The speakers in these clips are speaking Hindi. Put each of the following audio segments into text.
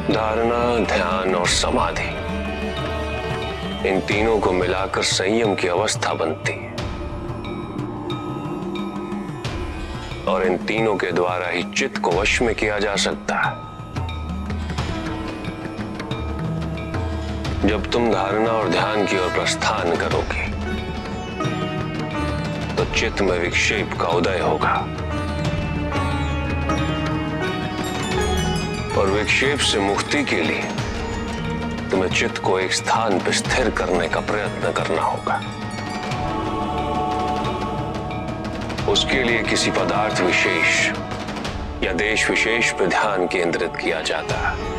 धारणा, ध्यान और समाधि, इन तीनों को मिलाकर संयम की अवस्था बनती है और इन तीनों के द्वारा ही चित्त को वश में किया जा सकता है। जब तुम धारणा और ध्यान की ओर प्रस्थान करोगे तो चित्त में विक्षेप का उदय होगा और विक्षेप से मुक्ति के लिए तुम्हें चित्त को एक स्थान पर स्थिर करने का प्रयत्न करना होगा। उसके लिए किसी पदार्थ विशेष या देश विशेष पर ध्यान केंद्रित किया जाता है।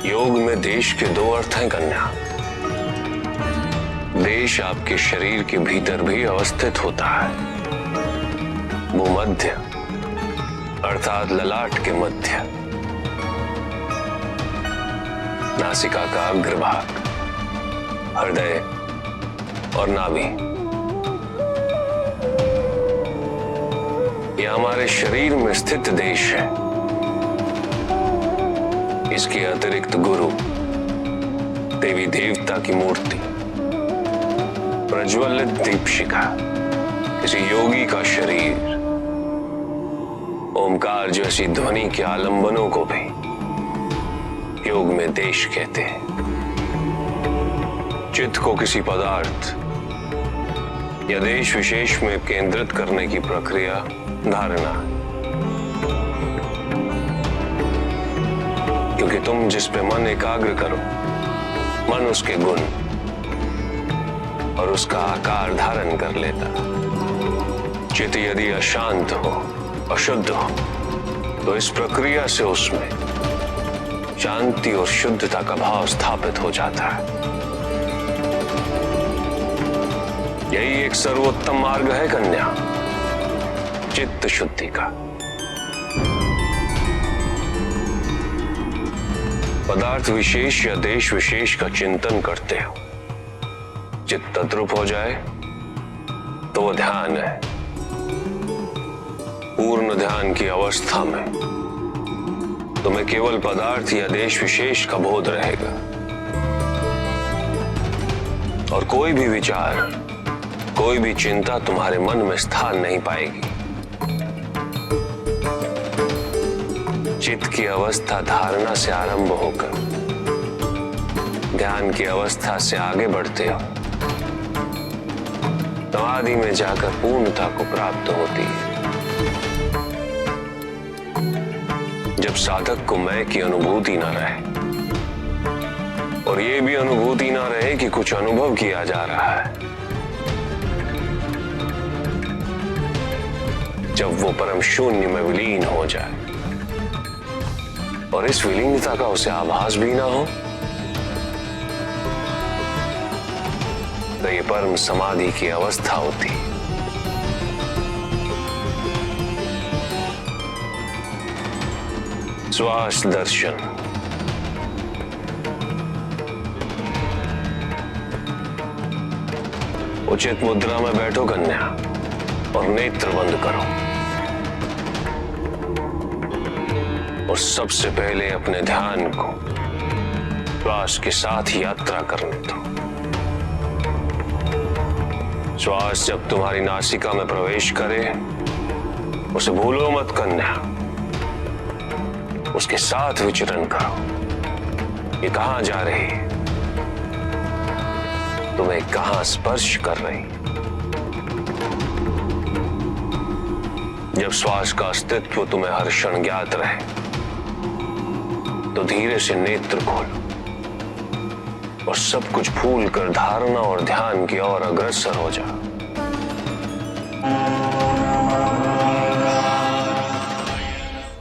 योग में देश के दो अर्थ हैं कन्या। देश आपके शरीर के भीतर भी अवस्थित होता है। भूमध्य अर्थात ललाट के मध्य, नासिका का अग्रभाग, हृदय और नाभि। यह हमारे शरीर में स्थित देश है। इसके अतिरिक्त गुरु, देवी देवता की मूर्ति, प्रज्वलित दीपशिखा, किसी योगी का शरीर, ओमकार जैसी ध्वनि के आलंबनों को भी योग में देश कहते हैं। चित्त को किसी पदार्थ या देश विशेष में केंद्रित करने की प्रक्रिया धारणा, क्योंकि तुम जिस पे मन एकाग्र करो, मन उसके गुण और उसका आकार धारण कर लेता। चित्त यदि अशांत हो, अशुद्ध हो, तो इस प्रक्रिया से उसमें शांति और शुद्धता का भाव स्थापित हो जाता है। यही एक सर्वोत्तम मार्ग है कन्या, चित्त शुद्धि का। पदार्थ विशेष या देश विशेष का चिंतन करते हो, चित्त तद्रुप हो जाए तो वो ध्यान है। पूर्ण ध्यान की अवस्था में तुम्हें केवल पदार्थ या देश विशेष का बोध रहेगा और कोई भी विचार, कोई भी चिंता तुम्हारे मन में स्थान नहीं पाएगी। चित्त की अवस्था धारणा से आरंभ होकर ध्यान की अवस्था से आगे बढ़ते हो, समाधि में जाकर पूर्णता को प्राप्त होती है। जब साधक को मैं की अनुभूति ना रहे और ये भी अनुभूति ना रहे कि कुछ अनुभव किया जा रहा है, जब वो परम शून्य में विलीन हो जाए और इस विलीनता का उसे आभास भी ना हो, तो ये परम समाधि की अवस्था होती है। श्वास दर्शन। उचित मुद्रा में बैठो कन्या और नेत्र बंद करो और सबसे पहले अपने ध्यान को श्वास के साथ यात्रा करने दो। श्वास जब तुम्हारी नासिका में प्रवेश करे, उसे भूलो मत कन्या, उसके साथ विचरण करो। ये कहां जा रही है, तुम्हें कहां स्पर्श कर रही। जब श्वास का अस्तित्व तुम्हें हर क्षण ज्ञात रहे तो धीरे से नेत्र खोलो और सब कुछ भूल कर धारणा और ध्यान की ओर अग्रसर हो जाओ।